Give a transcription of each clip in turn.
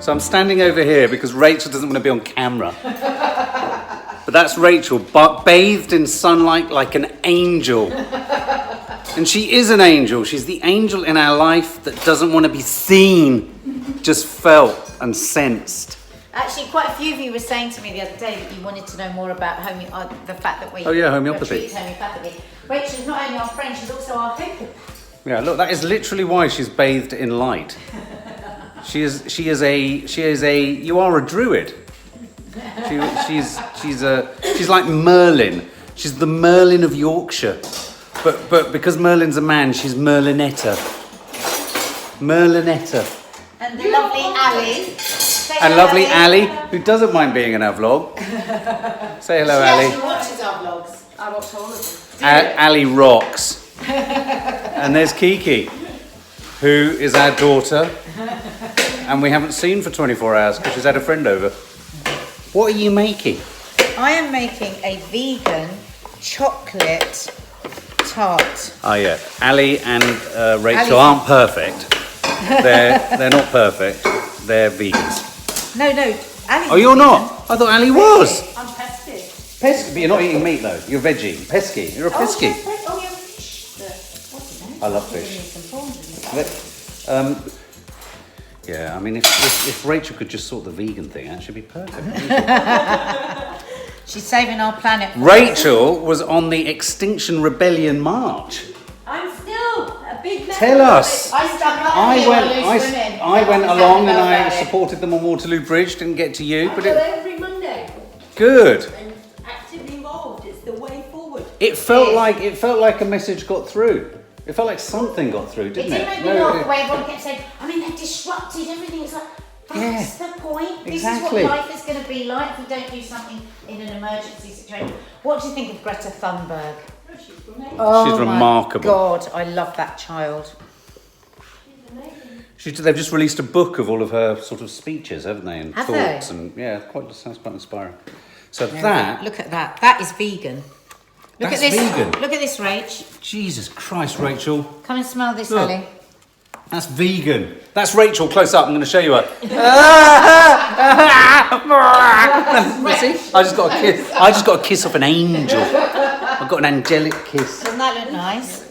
So I'm standing over here because Rachel doesn't want to be on camera. But that's Rachel, bathed in sunlight like an angel. And she is an angel. She's the angel in our life that doesn't want to be seen, just felt and sensed. Actually, quite a few of you were saying to me the other day that you wanted to know more about the fact that we homeopathy. Homeopathically. Rachel's not only our friend, she's also our homeopath. Yeah, look, that is literally why she's bathed in light. She is a. You are a druid. She's like Merlin. She's the Merlin of Yorkshire. But because Merlin's a man, she's Merlinetta. And the lovely Ali. And lovely Ali, who doesn't mind being in our vlog. Say hello, Ali. She watches our vlogs. I watch all of them. Ali rocks. And there's Kiki, who is our daughter, and we haven't seen for 24 hours because she's had a friend over. What are you making? I am making a vegan chocolate tart. Oh yeah, Ali and Rachel aren't perfect. They're not perfect. They're vegans. No, Ali. Oh, you're not? I thought Ali was. I'm pesky. Pesky, but you're not eating meat though. You're veggie. Pesky. You're a pesky. Oh, you're fish. What's it? I love fish. Yeah, I mean, if Rachel could just sort the vegan thing out, she'd be perfect. She's saving our planet. Rachel was on the Extinction Rebellion march. I'm still a big member. Tell us. I went along and I supported them on Waterloo Bridge. Didn't get to you, but every Monday. Good. And actively involved. It's the way forward. It felt like a message got through. It felt like something got through, didn't it? It did make me laugh the way everyone kept saying, I mean, they've disrupted everything. It's like, that's the point. Exactly. This is what life is going to be like if we don't do something in an emergency situation. What do you think of Greta Thunberg? She's amazing. Oh, she's remarkable. My God, I love that child. She's amazing. They've just released a book of all of her sort of speeches, haven't they? And Have thoughts, they? and yeah, sounds quite inspiring. So Look at that. That is vegan. Look That's at this. vegan. Look at this, Rach. Jesus Christ, Rachel. Come and smell this, Look. Ali. That's vegan. That's Rachel, close up. I'm going to show you her. See? I just got a kiss off an angel. I got an angelic kiss. Doesn't that look nice?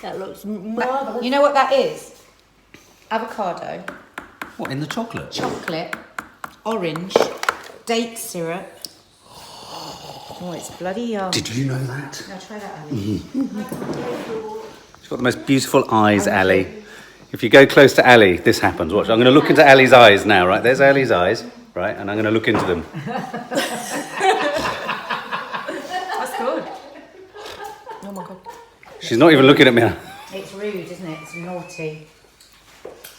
That looks marvellous. You know what that is? Avocado, What, in the chocolate? chocolate, orange, date syrup. Oh, it's bloody yum. Did you know that? Now try that, Ali. She's got the most beautiful eyes, Ali. If you go close to Ali, this happens. Watch. I'm going to look into Ali's eyes now, right? There's Ali's eyes, right? And I'm going to look into them. That's good. Oh my God. She's not even looking at me. It's rude, isn't it? It's naughty.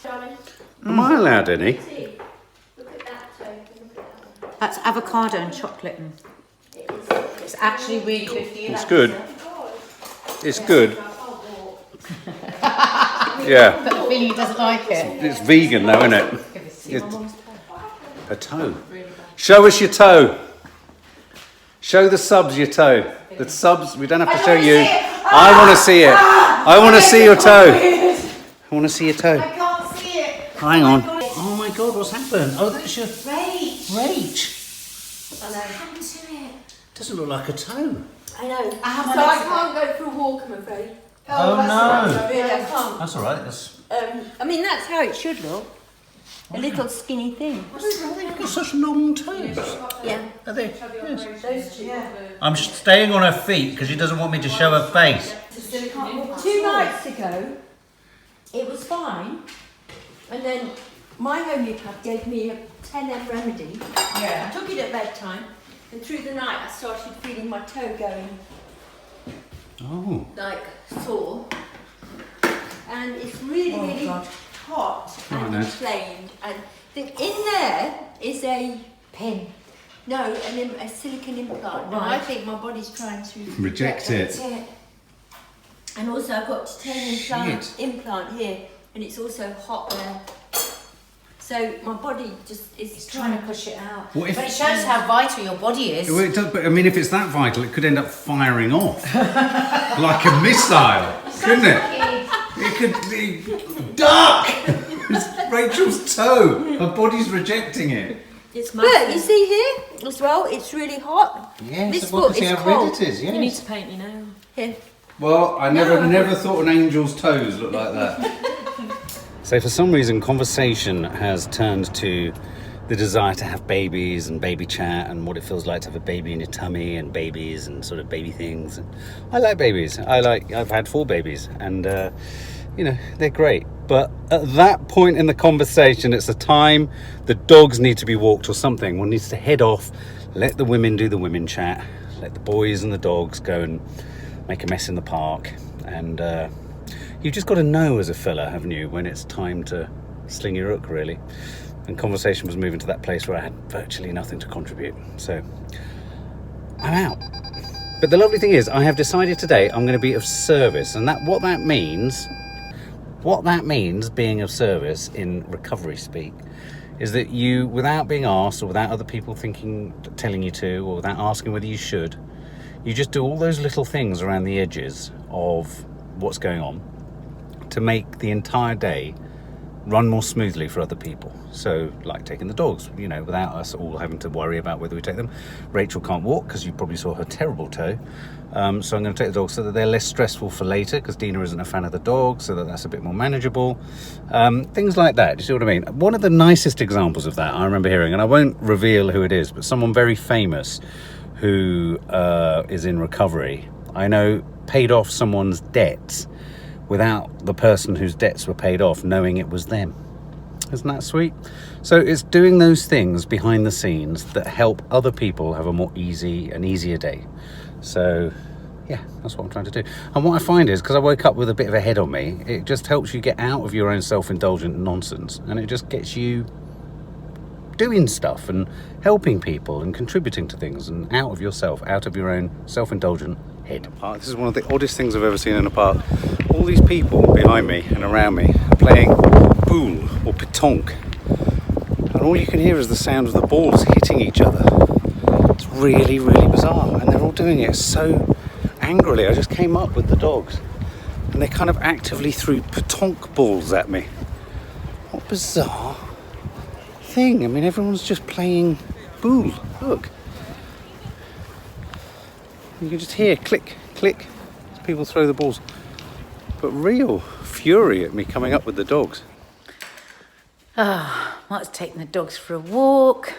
Darling, Am I allowed any? see. Look at that toe. Look at that. That's avocado and chocolate. And it's actually really good for you. It's good. It's good. Yeah. But the feeling he doesn't like it. It's vegan though, isn't it? Give us see. It's a toe. Show us your toe. Show the subs your toe. The subs, we don't have to show you. I want to see it. I want to see your toe. I want to see your toe. I can't see it. Hang on. Oh my God, what's happened? Oh, that's your Rach. I know. What happened to it? Doesn't look like a toe. I know. I have So my I legs can't go for a walk, I'm afraid. Oh, that's no. all right. Really, I can't. That's all right. That's I mean, that's how it should look. A little skinny thing. they've got such long toes. Yeah. Are they? Yes. Those two. I'm staying on her feet because she doesn't want me to show her face. 2 nights ago, it was fine. And then my homeopath gave me a 10M remedy. Yeah. I took it at bedtime. And through the night, I started feeling my toe going Oh. like sore. And it's really, really God. hot and no. inflamed. And in there is a Pin. a silicone implant. And I Right. think my body's trying to Reject it. That's it. And also I've got titanium implant here, and it's also hot there. So my body just is It's trying to push it out. What if- But it shows how vital your body is. Well, it does, but I mean, if it's that vital, it could end up firing off like a missile, couldn't it? It could be duck. Rachel's toe. Her body's rejecting it. It's massive. Look, you see here as well, it's really hot. Yes, this well, foot see is how cold. red it is, yes. You need to paint your nail. Here. Well, I never thought an angel's toes looked like that. So for some reason, conversation has turned to the desire to have babies and baby chat and what it feels like to have a baby in your tummy and babies and sort of baby things. I like babies. I've had 4 babies and, you know, they're great. But at that point in the conversation, it's a time the dogs need to be walked or something. One needs to head off, let the women do the women chat, let the boys and the dogs go and make a mess in the park. And you've just got to know as a fella, haven't you, when it's time to sling your hook, really. And conversation was moving to that place where I had virtually nothing to contribute. So I'm out. But the lovely thing is, I have decided today I'm going to be of service. And what that means being of service in recovery speak is that you, without being asked or without other people telling you to, or without asking whether you should, you just do all those little things around the edges of what's going on to make the entire day run more smoothly for other people. So, like taking the dogs, you know, without us all having to worry about whether we take them. Rachel can't walk because you probably saw her terrible toe. So I'm going to take the dogs so that they're less stressful for later, because Dina isn't a fan of the dogs, so that's a bit more manageable. Things like that, do you see what I mean? One of the nicest examples of that I remember hearing, and I won't reveal who it is, but someone very famous who is in recovery, I know, paid off someone's debts without the person whose debts were paid off knowing it was them. Isn't that sweet? So it's doing those things behind the scenes that help other people have an easier day. So yeah, that's what I'm trying to do. And what I find is, because I woke up with a bit of a head on me, it just helps you get out of your own self-indulgent nonsense, and it just gets you doing stuff and helping people and contributing to things and out of yourself, out of your own self-indulgent head. This is one of the oddest things I've ever seen in a park. All these people behind me and around me are playing boule or petanque, and all you can hear is the sound of the balls hitting each other. It's really, really bizarre, and they're all doing it so angrily. I just came up with the dogs and they kind of actively threw petanque balls at me. What bizarre thing. I mean, everyone's just playing boule. Look, you can just hear click, click as people throw the balls. But real fury at me coming up with the dogs. Mark's taking the dogs for a walk.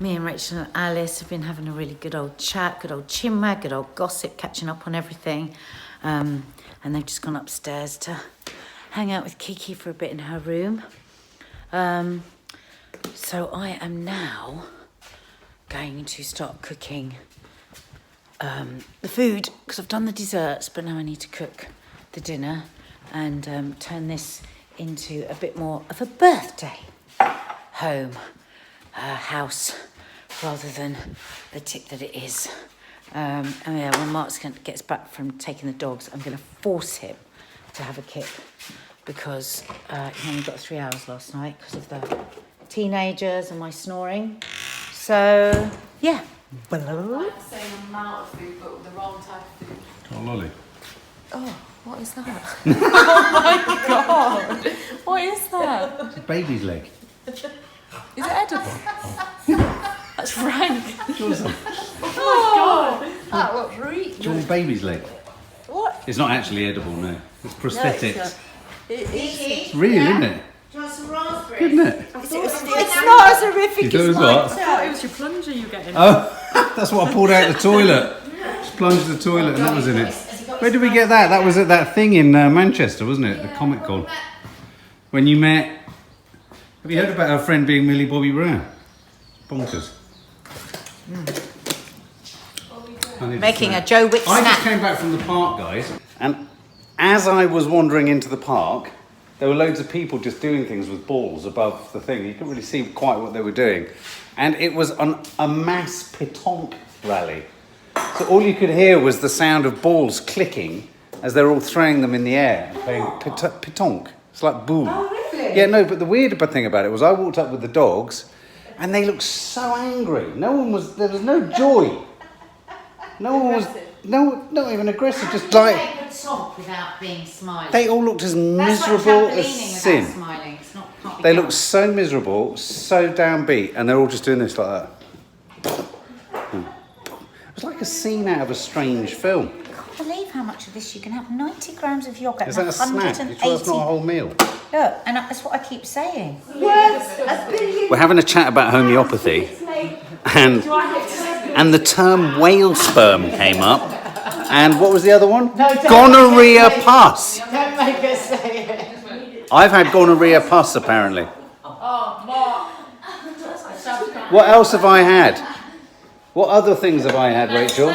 Me and Rachel and Alice have been having a really good old chat, good old chinwag, good old gossip, catching up on everything. And they've just gone upstairs to hang out with Kiki for a bit in her room. So I am now going to start cooking the food, because I've done the desserts, but now I need to cook the dinner and turn this into a bit more of a birthday house rather than the tip that it is. And yeah, when Mark gets back from taking the dogs, I'm going to force him to have a kip, because he only got 3 hours last night because of the teenagers and my snoring. So yeah. Like the same amount of food, but with the wrong type of food. Oh, lolly. Oh, what is that? Oh my god! What is that? It's a baby's leg. Is it edible? That's rank. Oh my god! That looks really Do you want a baby's leg? What? It's not actually edible, no. It's prosthetics. No, It's real, isn't it? Do you want some raspberries? Isn't it? It's not as horrific You thought it as was what? I thought it was your plunger you getting. Oh, that's what I pulled out the toilet. Just plunged the toilet and that was in it. Where did we get that? That was at that thing in Manchester, wasn't it? The Comic Con. When you met... Have you heard about our friend being Millie Bobby Brown? Bonkers. Making a Joe Wick I just snack. came back from the park, guys, and as I was wandering into the park, there were loads of people just doing things with balls above the thing. You couldn't really see quite what they were doing. And it was a mass petanque rally. So all you could hear was the sound of balls clicking as they're all throwing them in the air and playing petanque. It's like boule. Oh, really? Yeah, no, but the weird thing about it was I walked up with the dogs and they looked so angry. There was no joy. No one was, not even aggressive, just like... How do you play petanque without being smiling? They all looked as That's like miserable trampolining as sin. without smiling. It's not They look so miserable, so downbeat, and they're all just doing this like that. It's like a scene out of a strange film. I can't believe how much of this you can have. 90 grams of yogurt. Is that a snack? You sure that's not a whole meal? Look, and that's what I keep saying. We're having a chat about homeopathy, and the term whale sperm came up, and what was the other one? Gonorrhea pus. Don't make us say it. I've had gonorrhea pus apparently. What else have I had? What other things have I had, Rachel?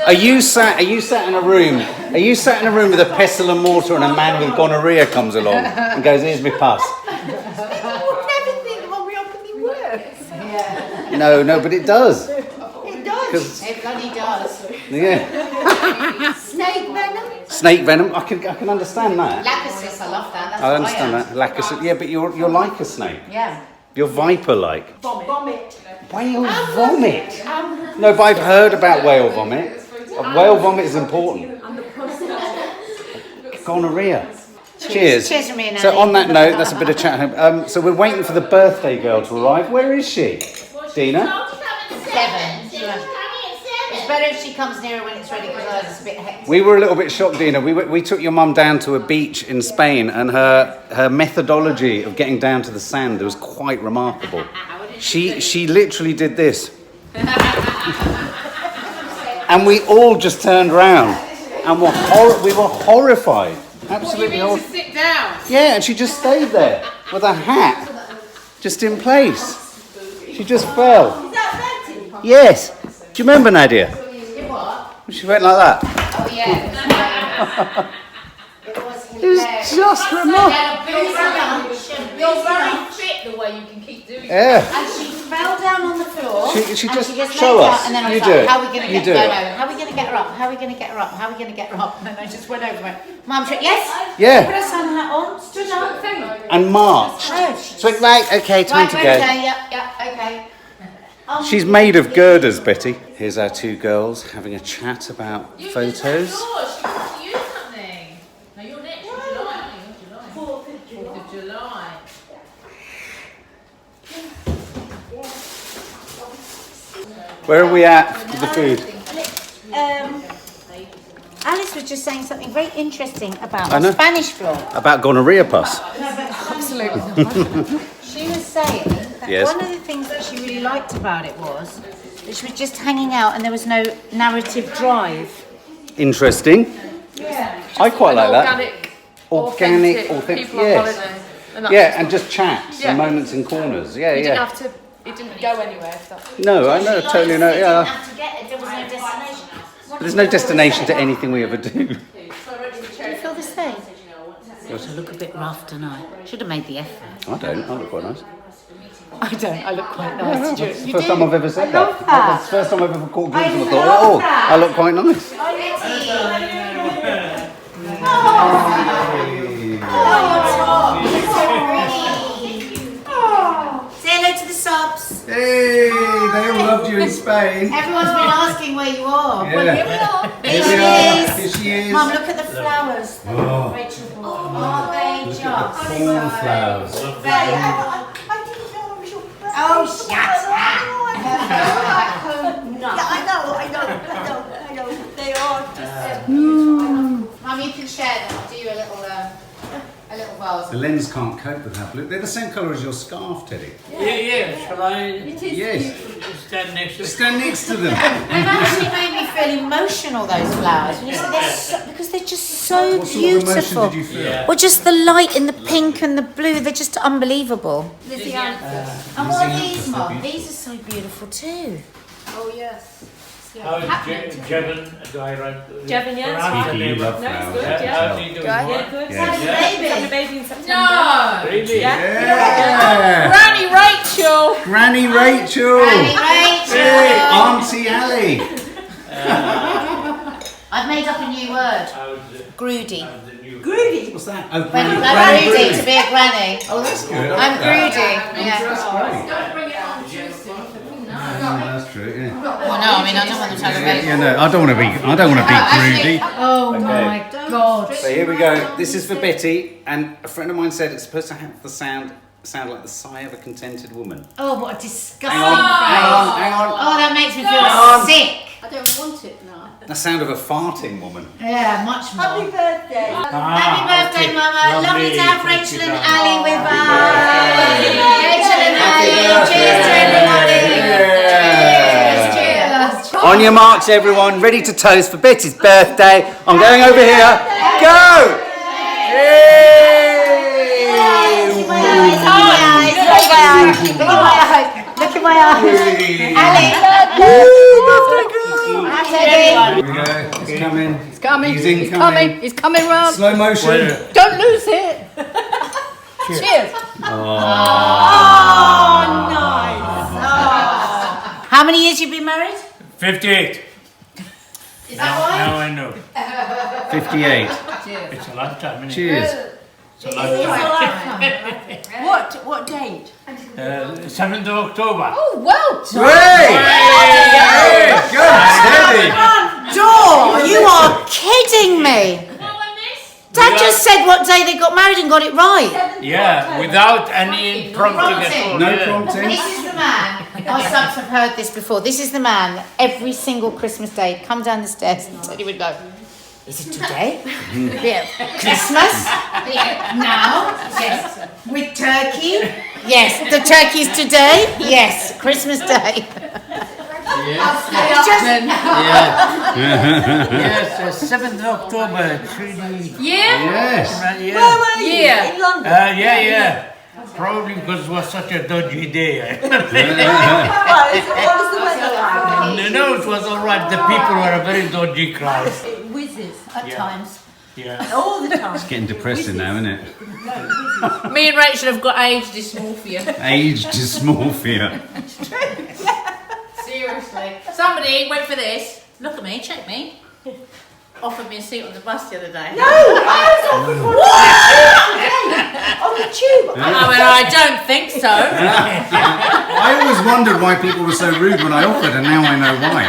Are you sat in a room? Are you sat in a room with a pestle and mortar and a man with gonorrhea comes along and goes, "Here's my pus"? No, but it does. It does. It bloody does. Yeah. Snake venom. Snake venom. I can understand that. Lacasis, I love that. That's I understand that. Lacasis. Yeah, but you're like a snake. Yeah. You're viper-like. Vomit. Whale vomit. No, but I've heard about whale vomit. Whale vomit is important. Gonorrhea. Cheers. Cheers from me, Nadia. So on that note, that's a bit of chat. So we're waiting for the birthday girl to arrive. Where is she? Dina? 7. It's better if she comes nearer when it's ready because ours is a bit hectic. We were a little bit shocked, Dina. We took your mum down to a beach in Spain, and her methodology of getting down to the sand was quite remarkable. She literally did this. And we all just turned round and we were horrified. Absolutely horrified. Sit down. Yeah, and she just stayed there with her hat just in place. She just fell. Is that Betty? Yes. Do you remember, Nadia? What? She went like that. Oh, yeah. It was It was just remarkable. You're very fit the way you can keep doing it. Yeah. And she fell down on the floor. She and just she show laid us. down, and then I You was do like, it. how are we going to You get do no, it. no. How are we going to get her up? How are we going to get her up? How are we going to get her up? And then I just went over and went, Mum, yes? Yeah. Put her sun hat on. Stood up. And marched. Oh, So it's like, okay, time to go. Okay, yep, okay. She's made of girders, Betty. Here's our two girls having a chat about photos. Yours. She wants to use something. No, you're next. You're July, aren't you? You're July. 4th of 4th of July. Where are we at with the food? Alice was just saying something very interesting about I know. the Spanish floor. About gonorrhea pus. Absolutely. She was saying that Yes. one of the things that she really liked about it was that she was just hanging out and there was no narrative drive. Interesting. Yeah. I quite like that. Organic, authentic, people on yes. holiday. And that's Yeah, and just chats Yeah. and moments and corners. Yeah, You didn't yeah. have to. It didn't go anywhere. So. No, I know, totally know. She Yeah. didn't have to get it. There was no destination. But there's no destination to anything we ever do. Do you feel the same? I look a bit rough, don't I? Should have made the effort. I don't. I look quite nice. I don't. I look quite nice. It's the first time I've ever said that. love that. It's the first time I've ever caught glimpse of it. I love thought, oh, that. I look quite nice. Say hello to the subs. Hey, they all loved you in Spain. Everyone's been asking where you are. Yeah. Here we are. Here she Here she is. Mum, look at the flowers. Oh. Rachel bought. Aren't they just? Cornflowers. Oh, shut up. I know. They are just... Mum, you can share them. I'll do you a little vase. The lens can't cope with that blue. They're the same colour as your scarf, Teddy. Yeah, shall I Yes. stand next to Stand next to them. They've actually made me feel emotional, those flowers. When you said because they're just so What sort of beautiful. emotion did you feel? Yeah. Well, just the light in the pink and the blue, they're just unbelievable. Lizzie Anthony. And what are these, Mum? These are so beautiful too. Oh, yes. How is Jevon, do I write? Jevon, yeah, pronounce it's the fine. name? love No, it's flowers. good, yeah. How's he doing? Yeah, Well? good. Yeah. Baby. Having a baby in September. No! Really? Yeah. Yeah. Granny Rachel. Granny Rachel. Granny Rachel. Hey, Auntie Ali. I've made up a new word. How's Groody. the new... Groody. What's that? Oh, I'm Granny groody Groody. to be a granny. Oh, that's good. I'm groody. That's Yeah. great. Don't bring it on too soon. No, that's true. Yeah. Well, no, I mean, I don't want them to have a baby. Yeah, no, I don't want to be greedy. Oh my God. So here we go. This is for Betty, and a friend of mine said it's supposed to have the sound sound like the sigh of a contented woman. Oh, what a disgusting Hang on, phrase. hang on. Oh, that makes me feel sick. I don't want it now. The sound of a farting woman. Yeah, much more. Happy birthday. Happy birthday, okay. Mama. Lovely to have Thank Rachel you, and darling. Ali with us. birthday. Rachel and Happy Ali. birthday. Cheers to everybody. Yeah. Cheers. Cheers. On your marks, everyone. Ready to toast for Betty's birthday. I'm going over here. Go! Look at my eyes. Ali. Here we go. It's coming. It's coming. He's He's incoming. coming. He's coming round. Slow motion. Don't lose it. Cheers. How many years you been married? 58. Is that right? Now I know. 58. It's a lifetime, isn't it? Cheers. It's a lifetime. What date? 7th of October. Oh, well done. Hey! Go steady. Dawn, you are kidding me. Dad just said what day they got married and got it right. Yeah, without any prompting at all. No yeah. prompting. This is the man. Our subs have heard this before. This is the man that every single Christmas day come down the stairs and Teddy would go, is it today? Yeah. Christmas? Now? Yes. With turkey? Yes. The turkey's today? Yes. Christmas Day. It's just, Yes, 7th of October. It's really. Yes. Yeah. Where were you? In London? Yeah. Probably because it was such a dodgy day. What was the weather like? No, it was all right. The people were a very dodgy crowd. It whizzes at Yeah. times. Yeah. All the time. It's getting depressing now, isn't it? Me and Rachel have got age dysmorphia. Age dysmorphia. Seriously. Somebody, wait for this. Look at me, check me. Offered me a seat on the bus the other day. No, I was on the tube. I don't think so. I always wondered why people were so rude when I offered, and now I know why.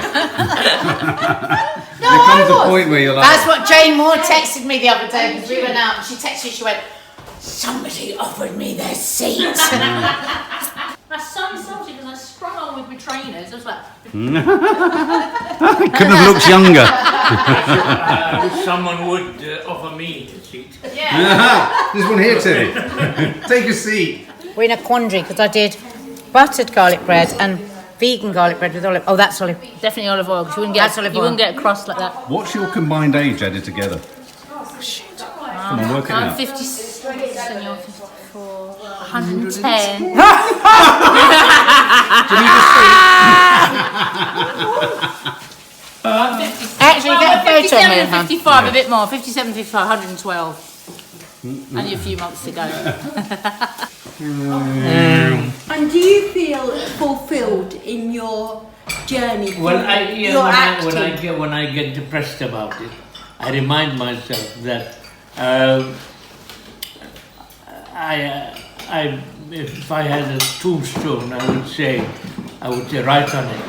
There comes a point where you're like, that's what Jane Moore texted me the other day because we went out and she texted me, she went, somebody offered me their seat. That's so insulting because I sprung on with my trainers. I was like, couldn't have looked younger. I wish someone would offer me a seat. yeah. There's one here, Teddy. Take a seat. We're in a quandary because I did buttered garlic bread and vegan garlic bread with olive. Oh, that's olive. Definitely olive oil because That's olive you oil. wouldn't get a crust like that. What's your combined age added together? Come on, work it I'm out. 56 and you're 54. 110. Do you need a seat? Actually, get a photo of me. 57 and huh? 55, a bit more. 57, 55, 112. Only a few months to go. And do you feel fulfilled in your journey? Well, your acting? when I get depressed about it, I remind myself that if I had a tombstone, I would say write on it,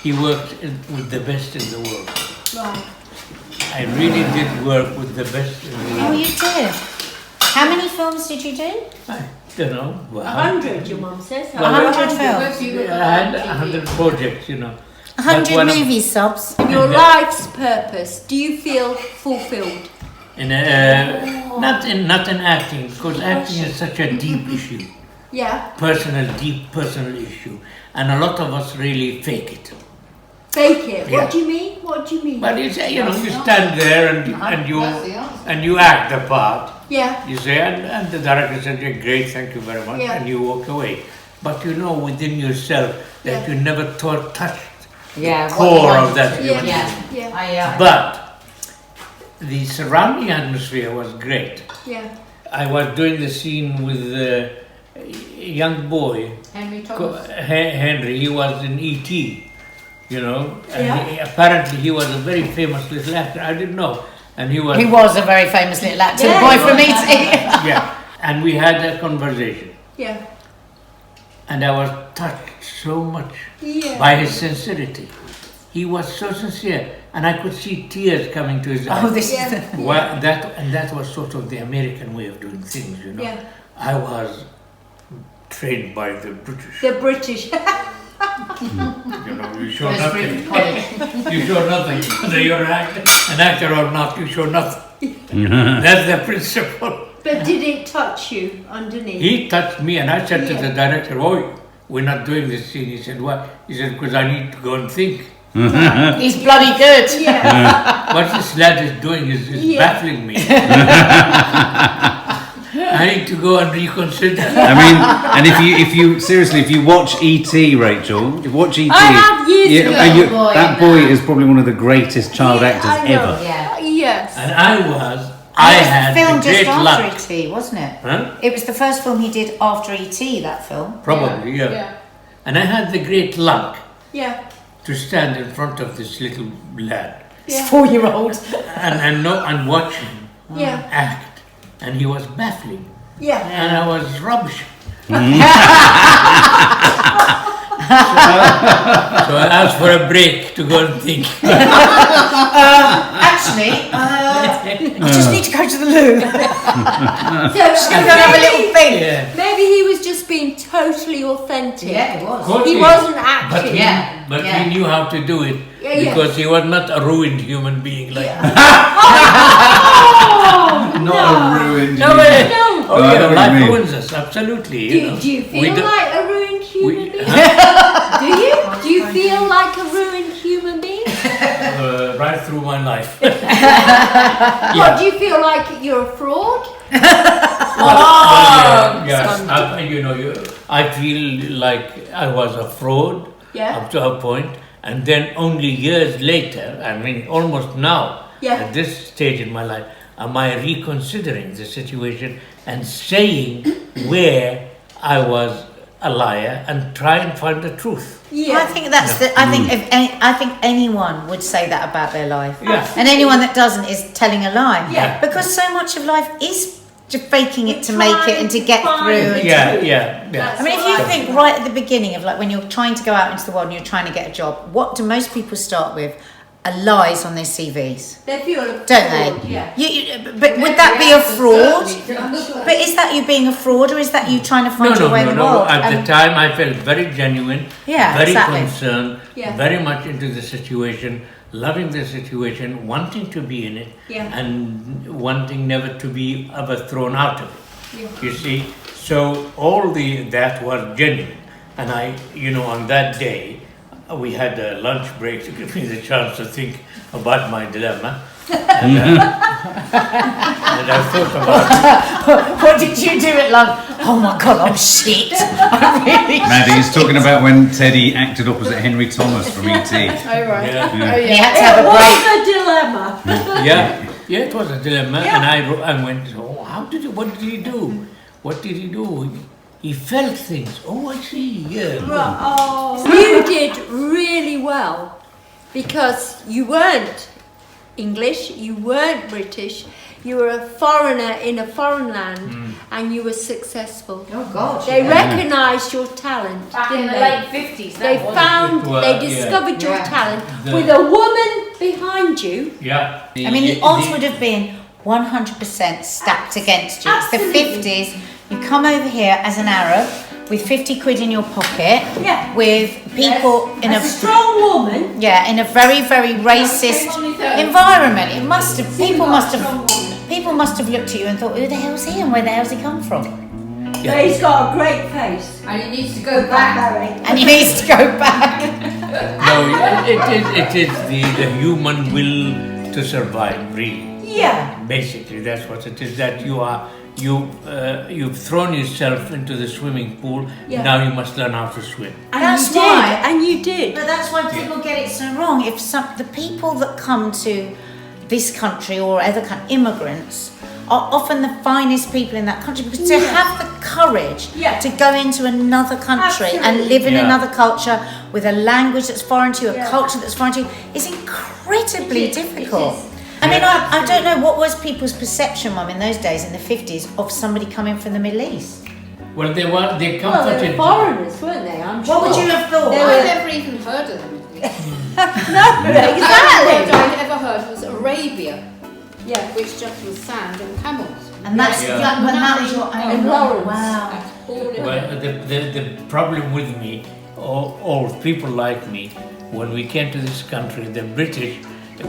he worked with the best in the world. Right. I really did work with the best in the Oh, world. you did. How many films did you do? I don't know. 100, your mum says. 100 films. I had 100 projects, you know. 100 one of- movies, subs. Your life's purpose, do you feel fulfilled? Not in acting, because acting is such a deep issue, Yeah. deep personal issue, and a lot of us really fake it. Fake it. Yeah. What do you mean? What do you mean? But you say, you stand there and you act the part. Yeah. You say, and the director says, "Yeah, great, thank you very much," Yeah. and you walk away. But you know within yourself that Yeah. you never touched Yeah, the core of that Yeah. human being. Yeah. But the surrounding atmosphere was great. Yeah. I was doing the scene with a young boy, Henry Henry. He was in E.T., you know, and Yeah. apparently he was a very famous little actor. I didn't know. And he was, He was a very famous little actor, the boy from E.T. yeah. And we had a conversation. Yeah. And I was touched so much Yeah. by his sincerity. He was so sincere, and I could see tears coming to his eyes. Oh, this Yeah. is the... Well, that was sort of the American way of doing things, you know. Yeah. I was trained by the British. The British. You know, you show nothing. You show nothing. Whether you're an actor or not, you show nothing. That's the principle. But did it touch you underneath? He touched me and I said to the director, "Oh, we're not doing this scene." He said, "Why?" He said, "Because I need to go and think. He's bloody good. Yeah. What this lad is doing is baffling me. I need to go and reconsider." I mean, and if you seriously, if you watch E.T., Rachel, if you watch E.T., I have years ago. that boy is probably one of the greatest child actors I know. ever. Yeah. Yes. And I had filmed the great just luck. after E.T., wasn't it? Huh? It was the first film he did after E.T., that film. Probably, yeah. And I had the great luck Yeah. to stand in front of this little lad Yeah. 4-year-old. and watch him Yeah. act, and he was baffling, Yeah. and I was rubbish. So I asked for a break to go and think. Actually, I just need to go to the loo. So Just gonna go and have a little thing. Yeah. maybe he was just being totally authentic. Yeah, it was. Of course He he- wasn't But, acting. he, Yeah, but yeah. he knew how to do it Yeah, yeah. because he was not a ruined human being like me. Not a ruined. No way. No. Oh, No, I yeah, know what you life mean. ruins us, absolutely. Do you We feel don't- like a ruined human we- being? Do you? Do you feel like a ruined human being? right through my life. What, do you feel like you're a fraud? Yes, I feel like I was a fraud Yeah. up to a point, and then only years later, I mean almost now, Yeah. at this stage in my life, am I reconsidering the situation and saying where I was a liar and try and find the truth. Yeah. Well, I think that's the. I think I think anyone would say that about their life. Yeah. And anyone that doesn't is telling a lie. Yeah. Because so much of life is just faking it to make it and to get through. And Yeah. I mean, if you think right at the beginning of like when you're trying to go out into the world and you're trying to get a job, what do most people start with? Are lies on their CVs, They feel a don't they? fraud, yeah. But would that be a fraud? But is that you being a fraud, or is that you trying to find your way in the world? At the time, I felt very genuine, Yeah, very exactly. concerned, Yeah. very much into the situation, loving the situation, wanting to be in it, Yeah. and wanting never to be ever thrown out of it. Yeah. You see, so all that was genuine, and on that day, we had a lunch break to give me the chance to think about my dilemma. And I thought about What did you do at lunch? Oh my God, I'm shit. I'm really. Maddie, he's talking about when Teddy acted opposite Henry Thomas from E.T. Oh, right. Yeah. Oh, He yeah. had to have It a was break. a dilemma. Yeah, it was a dilemma, and I went, oh, what did he do? What did he do? He felt things. Oh, I see, yeah. Oh. You did really well because you weren't English, you weren't British, you were a foreigner in a foreign land and you were successful. Oh God. They recognised your talent, Back in didn't the they? late 50s. They found, Well, they yeah. discovered your Yeah. talent The- with a woman behind you. Yeah. I mean, the odds would have been 100% stacked against you. It's the Absolutely. 50s. You come over here as an Arab with 50 quid in your pocket, Yeah. with people in As a strong woman. in a very, very racist environment. It must have people must have looked at you and thought, who the hell's he and where the hell's he come from? But he's got a great face. And he needs to go back. And he needs to go back. No, it is the human will to survive, really. Yeah. Basically, that's what it is. That you've thrown yourself into the swimming pool. Yeah. Now you must learn how to swim. And That's you did. why. And you did. But that's why people get it so wrong. If the people that come to this country or other immigrants are often the finest people in that country, because to have the courage Yeah. to go into another country and Absolutely. live in Yeah. another culture with a language that's foreign to you, a Yeah. culture that's foreign to you, is incredibly It is, difficult. it is. I mean, I don't know what was people's perception, Mum, in those days in the 50s of somebody coming from the Middle East. Well, they Well, they comforted. were foreigners, weren't they? I'm sure. What would you have thought? They I were- never even heard of them. No, exactly. What I'd ever heard was Arabia. Yeah. which just was sand and camels. And that's Yeah. but that is your own. And Lawrence. Wow. Well, the problem with me, or people like me, when we came to this country, the British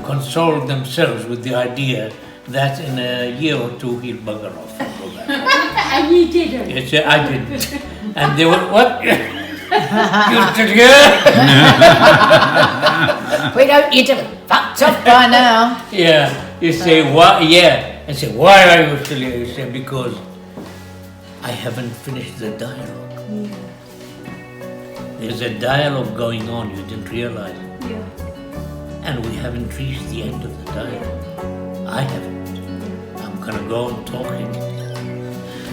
consoled themselves with the idea that in a year or two he'll bugger off and go back. And you didn't. Yes, I didn't. And they were, what? You're still here? We don't need to fucked off by now. Yeah. You say, why? Yeah. I say, why are you still here? You say, because I haven't finished the dialogue. There's a dialogue going on, you didn't realize. Yeah. And we haven't reached the end of the dialogue. I haven't. I'm gonna go on talking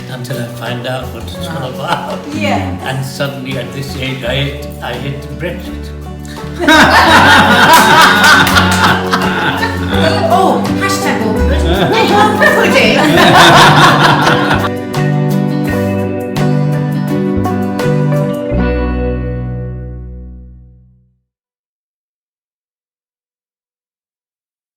until I find out what it's all about. Yeah. And suddenly at this age, I hit Brexit. Oh, hashtag awkward. Pudding.